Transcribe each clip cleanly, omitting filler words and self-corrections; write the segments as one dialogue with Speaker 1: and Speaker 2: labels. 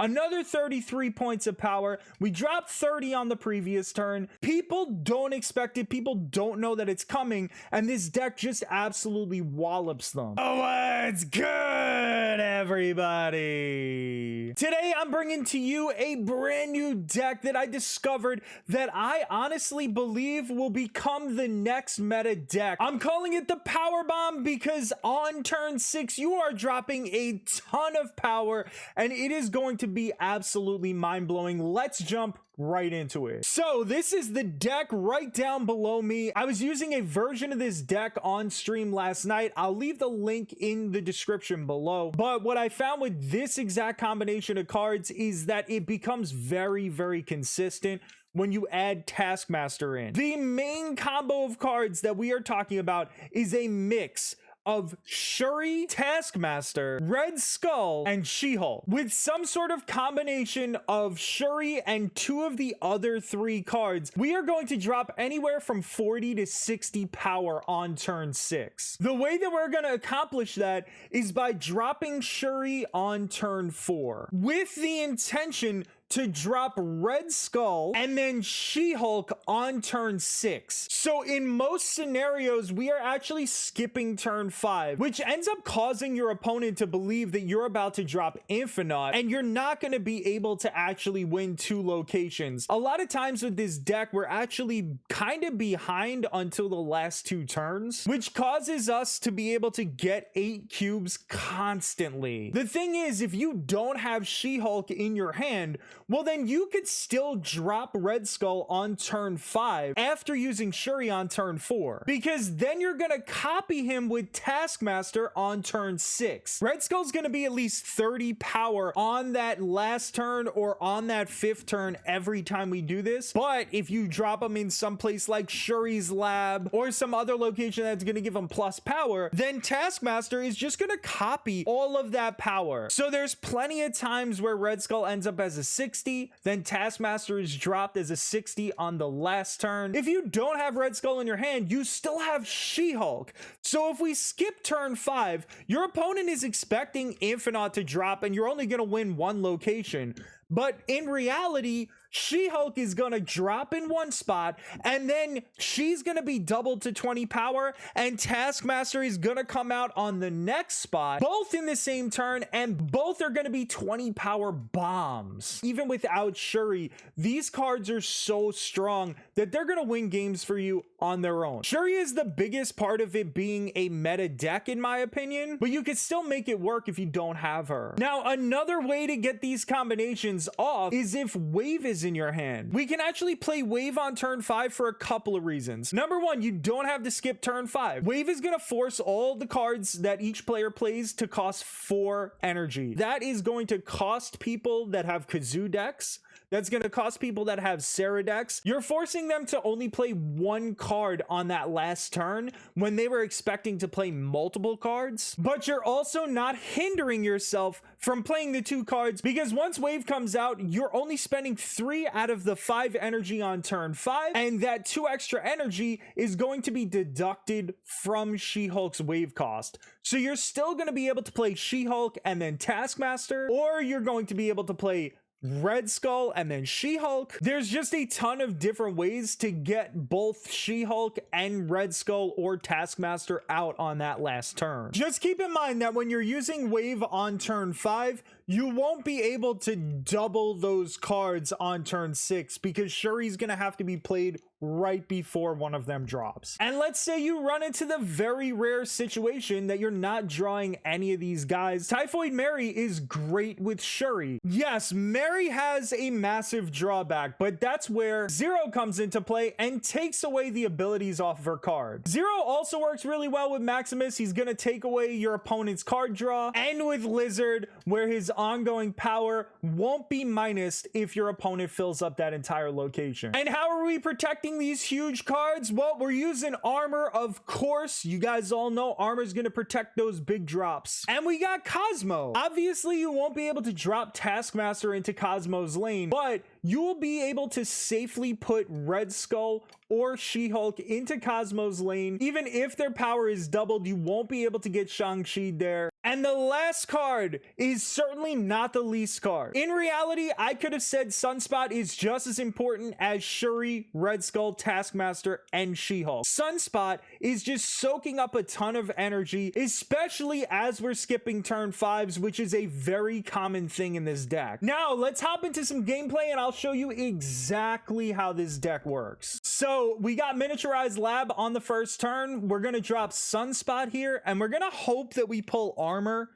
Speaker 1: another 33 points of power. We dropped 30 on the previous turn. People don't expect it. People don't know that it's coming, and this deck just absolutely wallops them. Oh, what's good, everybody? Today, I'm bringing to you a brand new deck that I discovered that I honestly believe will become the next meta deck. I'm calling it the Power Bomb because on turn 6, you are dropping a ton of power, and it is going to be absolutely mind-blowing. Let's jump right into it. So this is the deck right down below me. I was using a version of this deck on stream last night. I'll leave the link in the description below. But what I found with this exact combination of cards is that it becomes very, very consistent when you add Taskmaster in. The main combo of cards that we are talking about is a mix of Shuri, Taskmaster, Red Skull, and She-Hulk, with some sort of combination of Shuri and two of the other 3 cards. We are going to drop anywhere from 40 to 60 power on turn 6. The way that we're going to accomplish that is by dropping Shuri on turn 4, with the intention to drop Red Skull and then She-Hulk on turn 6. So in most scenarios, we are actually skipping turn 5, which ends up causing your opponent to believe that you're about to drop Infinite, and you're not going to be able to actually win 2 locations. A lot of times with this deck, we're actually kind of behind until the last 2 turns, which causes us to be able to get 8 cubes constantly. The thing is, if you don't have She-Hulk in your hand, well, then you could still drop Red Skull on turn 5 after using Shuri on turn 4, because then you're gonna copy him with Taskmaster on turn 6. Red Skull's gonna be at least 30 power on that last turn or on that 5th turn every time we do this. But if you drop him in some place like Shuri's lab or some other location that's gonna give him plus power, then Taskmaster is just gonna copy all of that power. So there's plenty of times where Red Skull ends up as a 60, then Taskmaster is dropped as a 60 on the last turn. If you don't have Red Skull in your hand, you still have She-Hulk. So if we skip turn 5, your opponent is expecting Infinite to drop and you're only going to win 1 location. But in reality, She-Hulk is going to drop in 1 spot, and then she's going to be doubled to 20 power, and Taskmaster is going to come out on the next spot, both in the same turn, and both are going to be 20 power bombs. Even without Shuri, these cards are so strong that they're going to win games for you on their own. Shuri is the biggest part of it being a meta deck, in my opinion, but you could still make it work if you don't have her. Now, another way to get these combinations off is if Wave is in your hand. We can actually play Wave on turn 5 for a couple of reasons. Number 1, you don't have to skip turn 5. Wave is going to force all the cards that each player plays to cost 4 energy. That is going to cost people that have Kazoo decks. That's going to cost people that have Sarah decks. You're forcing them to only play 1 card on that last turn when they were expecting to play multiple cards. But you're also not hindering yourself from playing the 2 cards, because once Wave comes out, you're only spending 3 out of the 5 energy on turn 5, and that 2 extra energy is going to be deducted from She-Hulk's wave cost. So you're still going to be able to play She-Hulk and then Taskmaster, or you're going to be able to play Red Skull and then She-Hulk. There's just a ton of different ways to get both She-Hulk and Red Skull or Taskmaster out on that last turn. Just keep in mind that when you're using Wave on turn 5, you won't be able to double those cards on turn 6, because Shuri's gonna have to be played right before one of them drops. And let's say you run into the very rare situation that you're not drawing any of these guys. Typhoid Mary is great with Shuri. Yes, Mary has a massive drawback, but that's where Zero comes into play and takes away the abilities off of her card. Zero also works really well with Maximus. He's gonna take away your opponent's card draw, and with Lizard, where his ongoing power won't be minused if your opponent fills up that entire location. And how are we protecting these huge cards? Well, we're using armor, of course. You guys all know armor is going to protect those big drops. And we got Cosmo. Obviously, you won't be able to drop Taskmaster into Cosmo's lane, but you will be able to safely put Red Skull or She-Hulk into Cosmo's lane. Even if their power is doubled, you won't be able to get Shang-Chi there. And the last card is certainly not the least card. In reality, I could have said Sunspot is just as important as Shuri, Red Skull, Taskmaster, and She-Hulk. Sunspot is just soaking up a ton of energy, especially as we're skipping turn 5s, which is a very common thing in this deck. Now, let's hop into some gameplay and I'll show you exactly how this deck works. So, we got Miniaturized Lab on the first turn. We're going to drop Sunspot here, and we're going to hope that we pull armor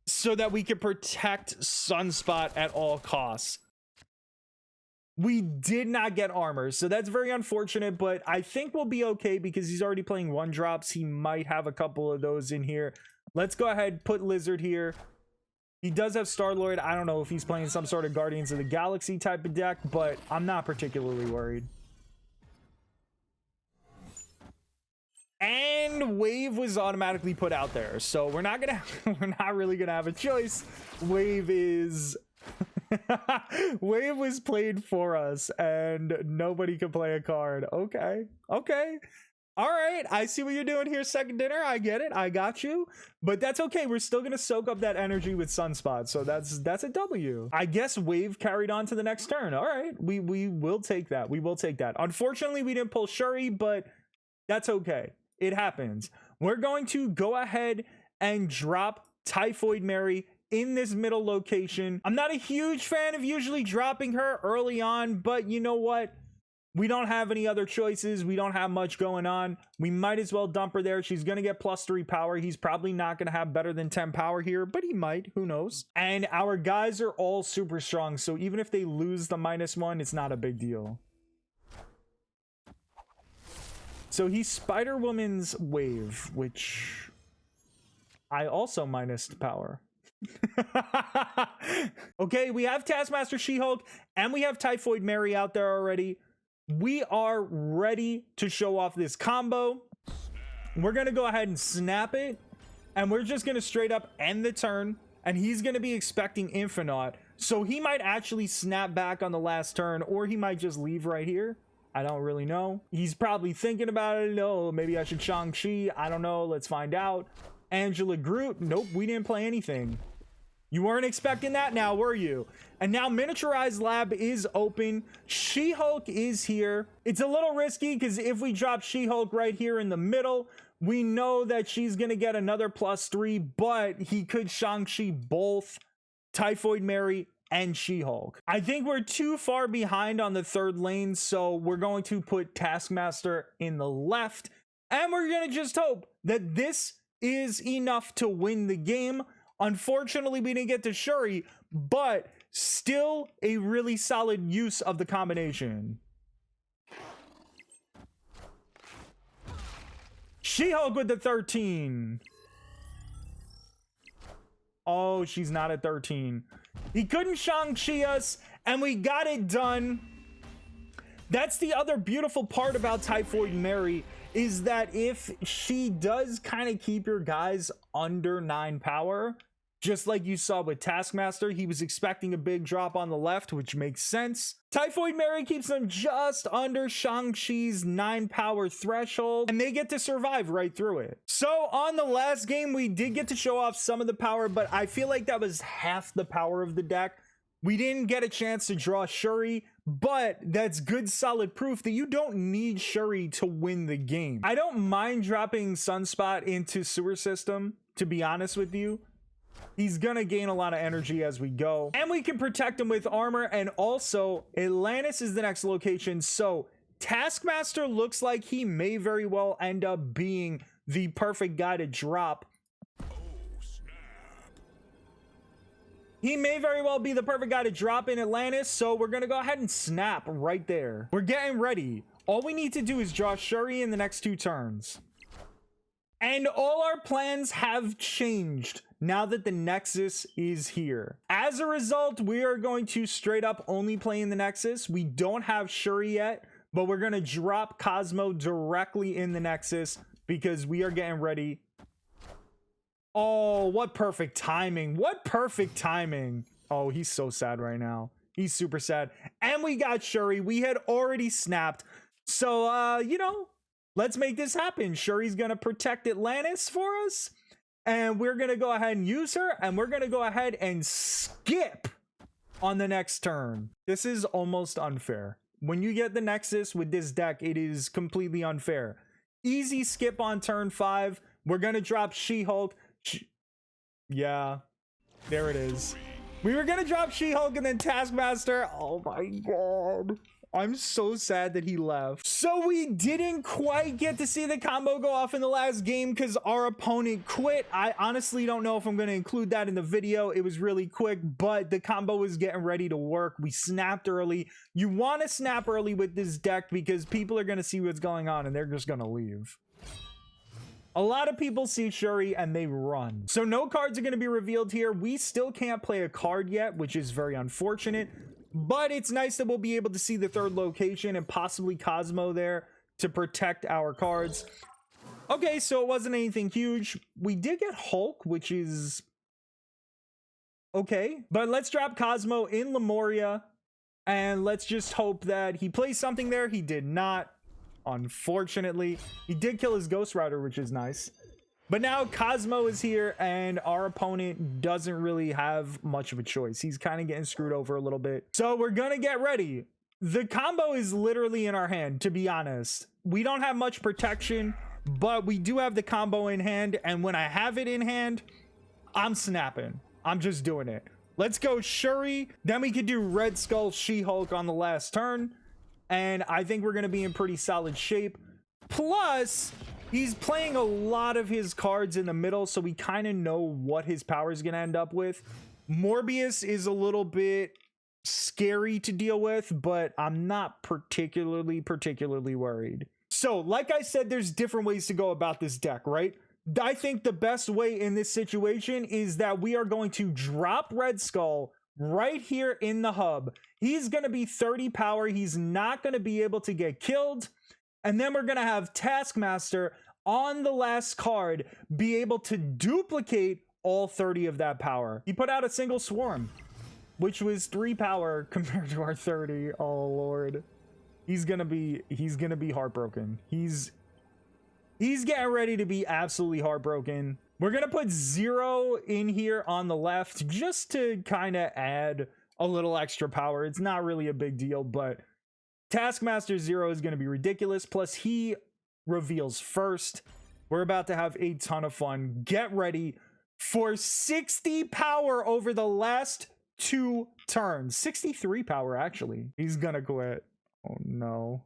Speaker 1: so that we can protect Sunspot at all costs. We did not get armor, so that's very unfortunate, but I think we'll be okay because he's already playing 1-drops. He might have a couple of those in here. Let's go ahead, put Lizard here. He does have Star-Lord. I don't know if he's playing some sort of Guardians of the Galaxy type of deck, but I'm not particularly worried. And Wave was automatically put out there, so we're not really gonna have a choice. Wave is Wave was played for us and nobody could play a card. Okay, all right, I see what you're doing here, Second Dinner. I get it, I got you, but that's okay. We're still gonna soak up that energy with Sunspot, so that's a W. I guess Wave carried on to the next turn. All right, we will take that. We will take that. Unfortunately, we didn't pull Shuri, but that's okay. It happens. We're going to go ahead and drop Typhoid Mary in this middle location. I'm not a huge fan of usually dropping her early on, but you know what? We don't have any other choices. We don't have much going on. We might as well dump her there. She's going to get +3 power. He's probably not going to have better than 10 power here, but he might. Who knows? And our guys are all super strong, so even if they lose the -1, it's not a big deal. So he's Spider-Woman's Wave, which I also minused power. Okay, we have Taskmaster, She-Hulk, and we have Typhoid Mary out there already. We are ready to show off this combo. We're going to go ahead and snap it, and we're just going to straight up end the turn, and he's going to be expecting Infinite, so he might actually snap back on the last turn, or he might just leave right here. I don't really know. He's probably thinking about it. No, maybe I should Shang-Chi. I don't know. Let's find out. Angela Groot. Nope, we didn't play anything. You weren't expecting that now, were you? And now Miniaturized Lab is open. She-Hulk is here. It's a little risky because if we drop She-Hulk right here in the middle, we know that she's going to get another +3, but he could Shang-Chi both Typhoid Mary and She-Hulk. I think we're too far behind on the third lane, so we're going to put Taskmaster in the left, and we're going to just hope that this is enough to win the game. Unfortunately, we didn't get to Shuri, but still a really solid use of the combination. She-Hulk with the 13. Oh, she's not at 13. He couldn't Shang-Chi us, and we got it done. That's the other beautiful part about Typhoid Mary, is that if she does kind of keep your guys under 9 power, just like you saw with Taskmaster, he was expecting a big drop on the left, which makes sense. Typhoid Mary keeps them just under Shang-Chi's 9 power threshold, and they get to survive right through it. So on the last game, we did get to show off some of the power, but I feel like that was half the power of the deck. We didn't get a chance to draw Shuri, but that's good solid proof that you don't need Shuri to win the game. I don't mind dropping Sunspot into Sewer System, to be honest with you. He's gonna gain a lot of energy as we go, and we can protect him with armor. And also Atlantis is the next location, so Taskmaster looks like he may very well end up being the perfect guy to drop. He may very well be the perfect guy to drop in Atlantis, so we're gonna go ahead and snap right there. We're getting ready. All we need to do is draw Shuri in the next 2 turns. And all our plans have changed now that the Nexus is here. As a result, we are going to straight up only play in the Nexus. We don't have Shuri yet, but we're going to drop Cosmo directly in the Nexus because we are getting ready. Oh, what perfect timing. What perfect timing. Oh, he's so sad right now. He's super sad. And we got Shuri. We had already snapped. So, you know, let's make this happen. Shuri's gonna protect Atlantis for us, And we're going to go ahead and use her, and we're going to go ahead and skip on the next turn. This is almost unfair. When you get the Nexus with this deck, it is completely unfair. Easy skip on turn 5. We're going to drop She-Hulk. Yeah, there it is. We were going to drop She-Hulk and then Taskmaster. Oh my god. I'm so sad that he left. So we didn't quite get to see the combo go off in the last game because our opponent quit. I honestly don't know if I'm going to include that in the video. It was really quick, but the combo was getting ready to work. We snapped early. You want to snap early with this deck because people are going to see what's going on and they're just going to leave. A lot of people see Shuri and they run. So no cards are going to be revealed here. We still can't play a card yet, which is very unfortunate. But it's nice that we'll be able to see the third location and possibly Cosmo there to protect our cards. Okay, so it wasn't anything huge. We did get Hulk, which is okay. But let's drop Cosmo in Lemuria. And let's just hope that he plays something there. He did not, unfortunately. He did kill his Ghost Rider, which is nice. But now Cosmo is here and our opponent doesn't really have much of a choice. He's kind of getting screwed over a little bit. So we're going to get ready. The combo is literally in our hand, to be honest. We don't have much protection, but we do have the combo in hand. And when I have it in hand, I'm snapping. I'm just doing it. Let's go Shuri. Then we could do Red Skull She-Hulk on the last turn. And I think we're going to be in pretty solid shape. Plus, he's playing a lot of his cards in the middle, so we kind of know what his power is going to end up with. Morbius is a little bit scary to deal with, but I'm not particularly worried. So, like I said, there's different ways to go about this deck, right? I think the best way in this situation is that we are going to drop Red Skull right here in the hub. He's going to be 30 power. He's not going to be able to get killed. And then we're going to have Taskmaster on the last card be able to duplicate all 30 of that power. He put out a single swarm, which was 3 power compared to our 30. Oh, Lord. He's going to be heartbroken. He's getting ready to be absolutely heartbroken. We're going to put 0 in here on the left just to kind of add a little extra power. It's not really a big deal, but Taskmaster 0 is going to be ridiculous. Plus, he reveals first. We're about to have a ton of fun. Get ready for 60 power over the last 2 turns. 63 power, actually. He's going to quit. Oh, no.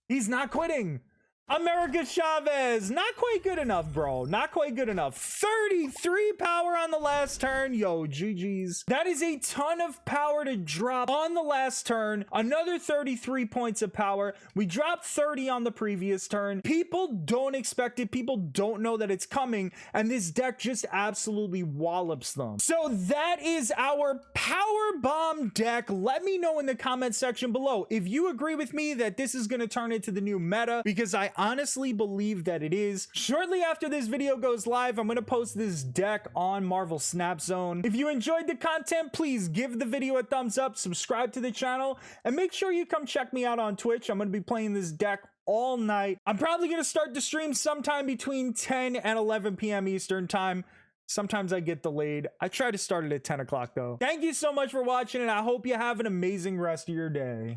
Speaker 1: He's not quitting. America Chavez, not quite good enough, bro. Not quite good enough. 33 power on the last turn. Yo, GG's. That is a ton of power to drop on the last turn. Another 33 points of power. We dropped 30 on the previous turn. People don't expect it. People don't know that it's coming. And this deck just absolutely wallops them. So that is our Power Bomb deck. Let me know in the comment section below if you agree with me that this is going to turn into the new meta, because I honestly believe that it is. Shortly after this video goes live, I'm going to post this deck on Marvel Snap Zone. If you enjoyed the content, please give the video a thumbs up, subscribe to the channel, and make sure you come check me out on Twitch. I'm going to be playing this deck all night. I'm probably going to start the stream sometime between 10 and 11 p.m. Eastern time. Sometimes I get delayed. I try to start it at 10 o'clock though. Thank you so much for watching, and I hope you have an amazing rest of your day.